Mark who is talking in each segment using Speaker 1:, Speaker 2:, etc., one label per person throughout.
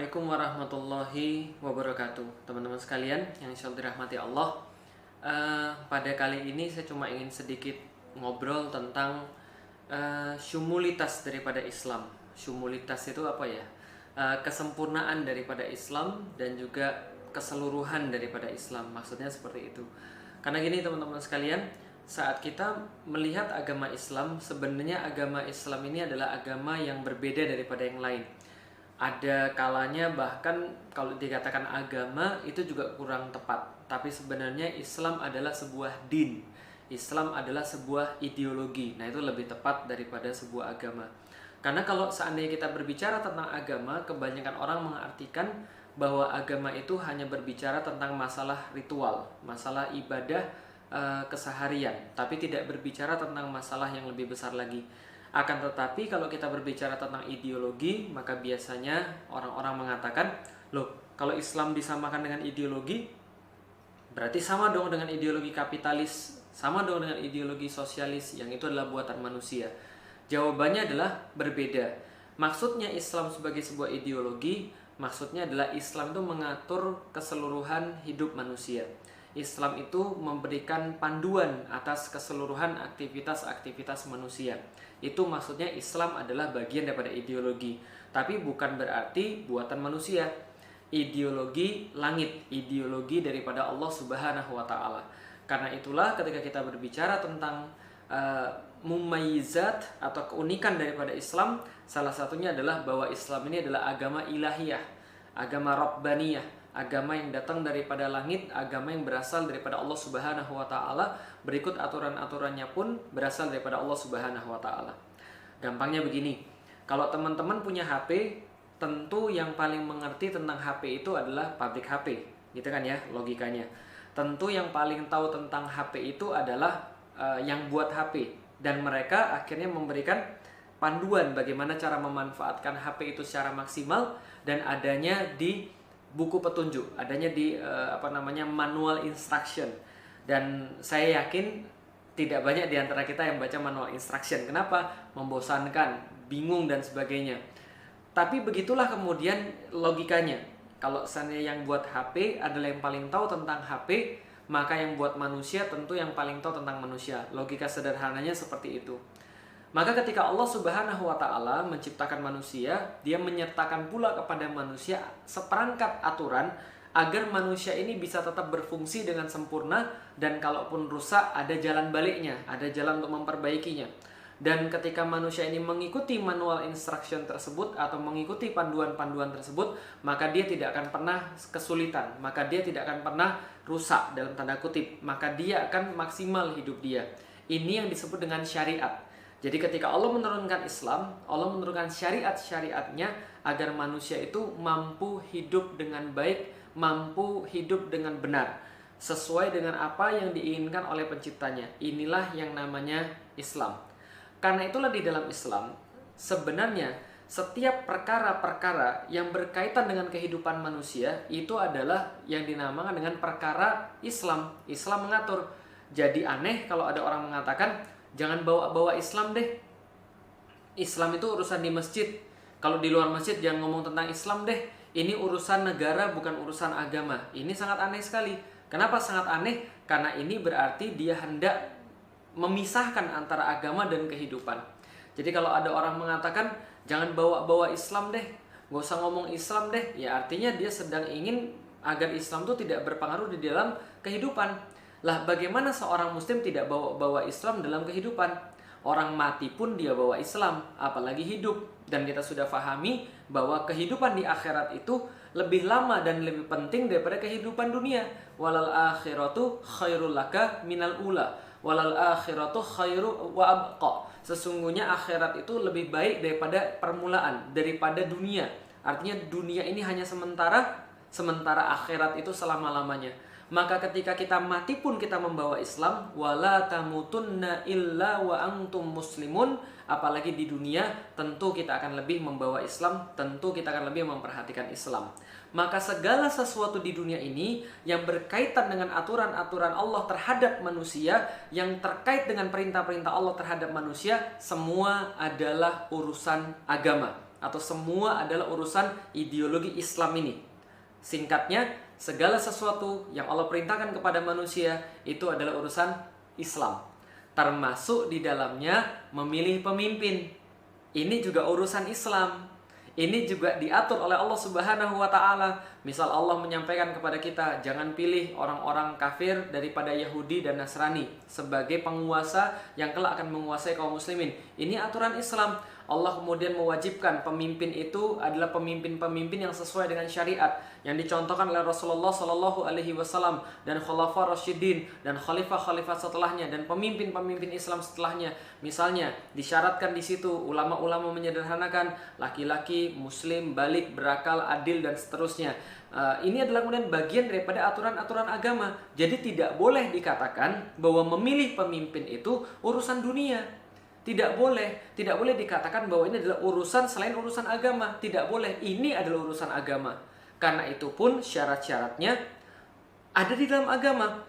Speaker 1: Assalamualaikum warahmatullahi wabarakatuh. Teman-teman sekalian yang insya Allah dirahmati Allah, pada kali ini saya cuma ingin sedikit ngobrol tentang syumulitas daripada Islam. Syumulitas itu apa ya? Kesempurnaan daripada Islam dan juga keseluruhan daripada Islam. Maksudnya seperti itu. Karena gini teman-teman sekalian, saat kita melihat agama Islam, sebenarnya agama Islam ini adalah agama yang berbeda daripada yang lain. Ada kalanya bahkan kalau dikatakan agama itu juga kurang tepat. Tapi sebenarnya Islam adalah sebuah din. Islam adalah sebuah ideologi. Nah, itu lebih tepat daripada sebuah agama. Karena kalau seandainya kita berbicara tentang agama, kebanyakan orang mengartikan bahwa agama itu hanya berbicara tentang masalah ritual, masalah ibadah keseharian, tapi tidak berbicara tentang masalah yang lebih besar lagi. Akan tetapi kalau kita berbicara tentang ideologi, maka biasanya orang-orang mengatakan, loh, kalau Islam disamakan dengan ideologi, berarti sama dong dengan ideologi kapitalis, sama dong dengan ideologi sosialis, yang itu adalah buatan manusia. Jawabannya adalah berbeda. Maksudnya Islam sebagai sebuah ideologi, maksudnya adalah Islam itu mengatur keseluruhan hidup manusia. Islam itu memberikan panduan atas keseluruhan aktivitas-aktivitas manusia. Itu maksudnya Islam adalah bagian daripada ideologi. Tapi bukan berarti buatan manusia. Ideologi langit, ideologi daripada Allah Subhanahu wa Ta'ala. Karena itulah ketika kita berbicara tentang mumayyizat atau keunikan daripada Islam, salah satunya adalah bahwa Islam ini adalah agama ilahiyah, agama rabbaniyah, agama yang datang daripada langit, agama yang berasal daripada Allah Subhanahu wa Ta'ala. Berikut aturan-aturannya pun berasal daripada Allah Subhanahu wa Ta'ala. Gampangnya begini, kalau teman-teman punya HP, tentu yang paling mengerti tentang HP itu adalah pabrik HP, gitu kan ya logikanya. Tentu yang paling tahu tentang HP itu adalah yang buat HP, dan mereka akhirnya memberikan panduan bagaimana cara memanfaatkan HP itu secara maksimal, dan adanya di buku petunjuk, adanya di manual instruction. Dan saya yakin tidak banyak di antara kita yang baca manual instruction. Kenapa? Membosankan, bingung dan sebagainya. Tapi begitulah kemudian logikanya. Kalau seandainya yang buat HP adalah yang paling tahu tentang HP, maka yang buat manusia tentu yang paling tahu tentang manusia. Logika sederhananya seperti itu. Maka ketika Allah Subhanahu wa Ta'ala menciptakan manusia, Dia menyertakan pula kepada manusia seperangkat aturan agar manusia ini bisa tetap berfungsi dengan sempurna, dan kalaupun rusak ada jalan baliknya, ada jalan untuk memperbaikinya. Dan ketika manusia ini mengikuti manual instruction tersebut atau mengikuti panduan-panduan tersebut, maka dia tidak akan pernah kesulitan, maka dia tidak akan pernah rusak dalam tanda kutip, maka dia akan maksimal hidup dia. Ini yang disebut dengan syariat. Jadi ketika Allah menurunkan Islam, Allah menurunkan syariat-syariatnya agar manusia itu mampu hidup dengan baik, mampu hidup dengan benar, sesuai dengan apa yang diinginkan oleh penciptanya. Inilah yang namanya Islam. Karena itulah di dalam Islam, sebenarnya setiap perkara-perkara yang berkaitan dengan kehidupan manusia, itu adalah yang dinamakan dengan perkara Islam. Islam mengatur. Jadi aneh kalau ada orang mengatakan, jangan bawa-bawa Islam deh. Islam itu urusan di masjid. Kalau di luar masjid jangan ngomong tentang Islam deh. Ini urusan negara, bukan urusan agama. Ini sangat aneh sekali. Kenapa sangat aneh? Karena ini berarti dia hendak memisahkan antara agama dan kehidupan. Jadi kalau ada orang mengatakan jangan bawa-bawa Islam deh, gak usah ngomong Islam deh, ya artinya dia sedang ingin agar Islam itu tidak berpengaruh di dalam kehidupan. Lah, bagaimana seorang muslim tidak bawa-bawa Islam dalam kehidupan? Orang mati pun dia bawa Islam, apalagi hidup. Dan kita sudah pahami bahwa kehidupan di akhirat itu lebih lama dan lebih penting daripada kehidupan dunia. Walal akhiratu khairul laka minal ula. Walal akhiratu khairu wa abqa. Sesungguhnya akhirat itu lebih baik daripada permulaan, daripada dunia. Artinya dunia ini hanya sementara akhirat itu selama-lamanya. Maka ketika kita mati pun kita membawa Islam, wala tamutunna illa wa antum muslimun. Apalagi di dunia, tentu kita akan lebih membawa Islam, tentu kita akan lebih memperhatikan Islam. Maka segala sesuatu di dunia ini yang berkaitan dengan aturan-aturan Allah terhadap manusia, yang terkait dengan perintah-perintah Allah terhadap manusia, semua adalah urusan agama. atau semua adalah urusan ideologi Islam ini. Singkatnya, segala sesuatu yang Allah perintahkan kepada manusia itu adalah urusan Islam. Termasuk di dalamnya memilih pemimpin. Ini juga urusan Islam. Ini juga diatur oleh Allah Subhanahu wa taala. Misal Allah menyampaikan kepada kita, jangan pilih orang-orang kafir daripada Yahudi dan Nasrani sebagai penguasa yang kelak akan menguasai kaum muslimin. Ini aturan Islam. Allah kemudian mewajibkan pemimpin itu adalah pemimpin-pemimpin yang sesuai dengan syariat yang dicontohkan oleh Rasulullah Shallallahu Alaihi Wasallam dan Khulafaur Rasyidin dan khalifah-khalifah setelahnya dan pemimpin-pemimpin Islam setelahnya. Misalnya disyaratkan di situ ulama-ulama menyederhanakan laki-laki muslim balik berakal adil dan seterusnya. Ini adalah kemudian bagian daripada aturan-aturan agama. Jadi tidak boleh dikatakan bahwa memilih pemimpin itu urusan dunia. Tidak boleh dikatakan bahwa ini adalah urusan selain urusan agama. Tidak boleh, ini adalah urusan agama. Karena itu pun syarat-syaratnya ada di dalam agama.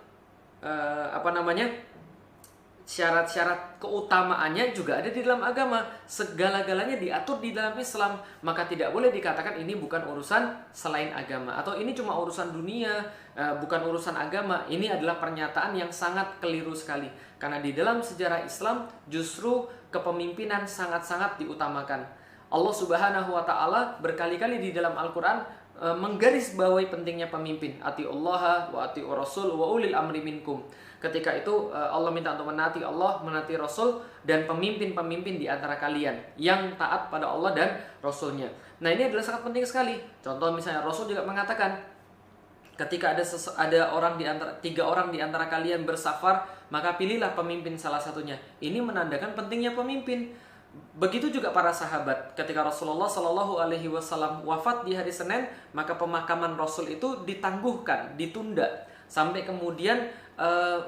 Speaker 1: Syarat-syarat keutamaannya juga ada di dalam agama. Segala-galanya diatur di dalam Islam. Maka tidak boleh dikatakan ini bukan urusan selain agama, atau ini cuma urusan dunia, bukan urusan agama. Ini adalah pernyataan yang sangat keliru sekali. Karena di dalam sejarah Islam justru kepemimpinan sangat-sangat diutamakan. Allah Subhanahu wa taala berkali-kali di dalam Al-Qur'an menggarisbawahi pentingnya pemimpin. Atiullaha wa atiur rasul wa ulil amri minkum. Ketika itu Allah minta untuk menaati Allah, menaati Rasul, dan pemimpin-pemimpin di antara kalian yang taat pada Allah dan Rasulnya. Nah, ini adalah sangat penting sekali. Contoh misalnya Rasul juga mengatakan, ketika ada tiga orang di antara kalian bersafar, maka pilihlah pemimpin salah satunya. Ini menandakan pentingnya pemimpin. Begitu juga para sahabat. Ketika Rasulullah Shallallahu Alaihi Wasallam wafat di hari Senin, maka pemakaman Rasul itu ditangguhkan, ditunda sampai kemudian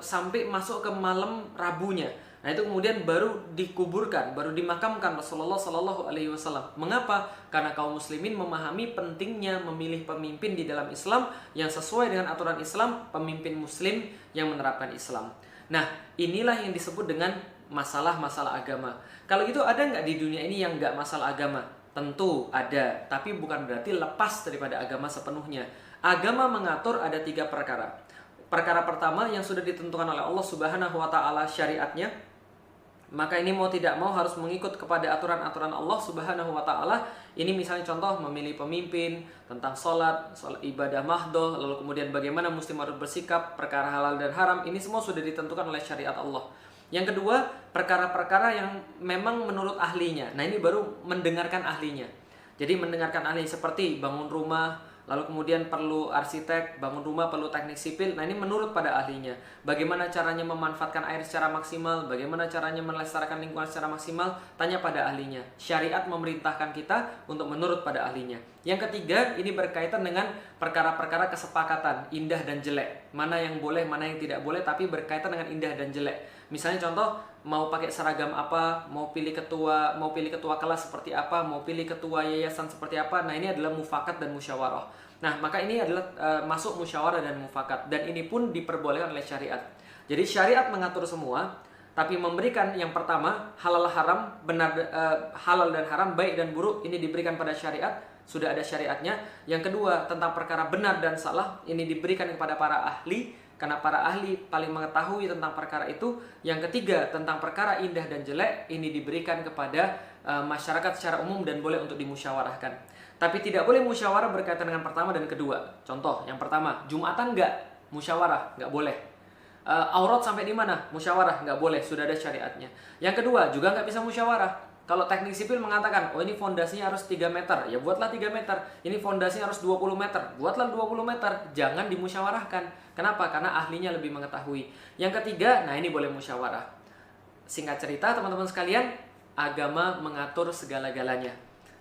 Speaker 1: sampai masuk ke malam Rabunya. Nah, itu kemudian baru dikuburkan, baru dimakamkan Rasulullah Shallallahu Alaihi Wasallam. Mengapa? Karena kaum muslimin memahami pentingnya memilih pemimpin di dalam Islam yang sesuai dengan aturan Islam, pemimpin muslim yang menerapkan Islam. Nah, inilah yang disebut dengan masalah-masalah agama. Kalau gitu ada nggak di dunia ini yang nggak masalah agama? Tentu ada, tapi bukan berarti lepas daripada agama sepenuhnya. Agama mengatur ada 3 perkara. Perkara pertama yang sudah ditentukan oleh Allah Subhanahu wa taala syariatnya, maka ini mau tidak mau harus mengikut kepada aturan-aturan Allah Subhanahu wa taala. Ini misalnya contoh memilih pemimpin, tentang sholat ibadah mahdoh, lalu kemudian bagaimana muslim harus bersikap, perkara halal dan haram, ini semua sudah ditentukan oleh syariat Allah. Yang kedua, perkara-perkara yang memang menurut ahlinya. Nah, ini baru mendengarkan ahlinya. Jadi mendengarkan ahli seperti bangun rumah, lalu kemudian perlu arsitek, bangun rumah perlu teknik sipil. Nah, ini menurut pada ahlinya. Bagaimana caranya memanfaatkan air secara maksimal, bagaimana caranya melestarikan lingkungan secara maksimal, tanya pada ahlinya. Syariat memerintahkan kita untuk menurut pada ahlinya. Yang ketiga, ini berkaitan dengan perkara-perkara kesepakatan, indah dan jelek. Mana yang boleh, mana yang tidak boleh, tapi berkaitan dengan indah dan jelek. Misalnya contoh, mau pakai seragam apa, mau pilih ketua kelas seperti apa, mau pilih ketua yayasan seperti apa. Nah, ini adalah mufakat dan musyawarah. Nah, maka ini adalah masuk musyawarah dan mufakat, dan ini pun diperbolehkan oleh syariat. Jadi syariat mengatur semua, tapi memberikan yang pertama halal haram, halal dan haram, baik dan buruk, ini diberikan pada syariat, sudah ada syariatnya. Yang kedua, tentang perkara benar dan salah, ini diberikan kepada para ahli, karena para ahli paling mengetahui tentang perkara itu. Yang ketiga, tentang perkara indah dan jelek, ini diberikan kepada masyarakat secara umum dan boleh untuk dimusyawarahkan. Tapi tidak boleh musyawarah berkaitan dengan pertama dan kedua. Contoh, yang pertama, Jumatan enggak, musyawarah, enggak boleh. Aurat sampai di mana? Musyawarah, enggak boleh, sudah ada syariatnya. Yang kedua, juga enggak bisa musyawarah. Kalau teknik sipil mengatakan, oh ini fondasinya harus 3 meter, ya buatlah 3 meter. Ini fondasinya harus 20 meter, buatlah 20 meter. Jangan dimusyawarahkan. Kenapa? Karena ahlinya lebih mengetahui. Yang ketiga, nah ini boleh musyawarah. Singkat cerita, teman-teman sekalian, agama mengatur segala-galanya,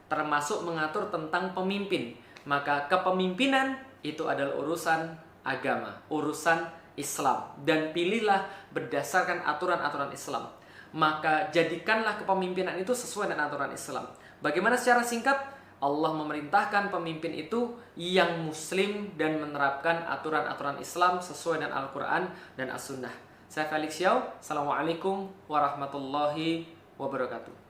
Speaker 1: termasuk mengatur tentang pemimpin. Maka kepemimpinan itu adalah urusan agama, urusan Islam. Dan pilihlah berdasarkan aturan-aturan Islam. Maka jadikanlah kepemimpinan itu sesuai dengan aturan Islam. Bagaimana secara singkat? Allah memerintahkan pemimpin itu yang muslim dan menerapkan aturan-aturan Islam sesuai dengan Al-Quran dan As-Sunnah. Saya Felix Xiao. Assalamualaikum warahmatullahi wabarakatuh.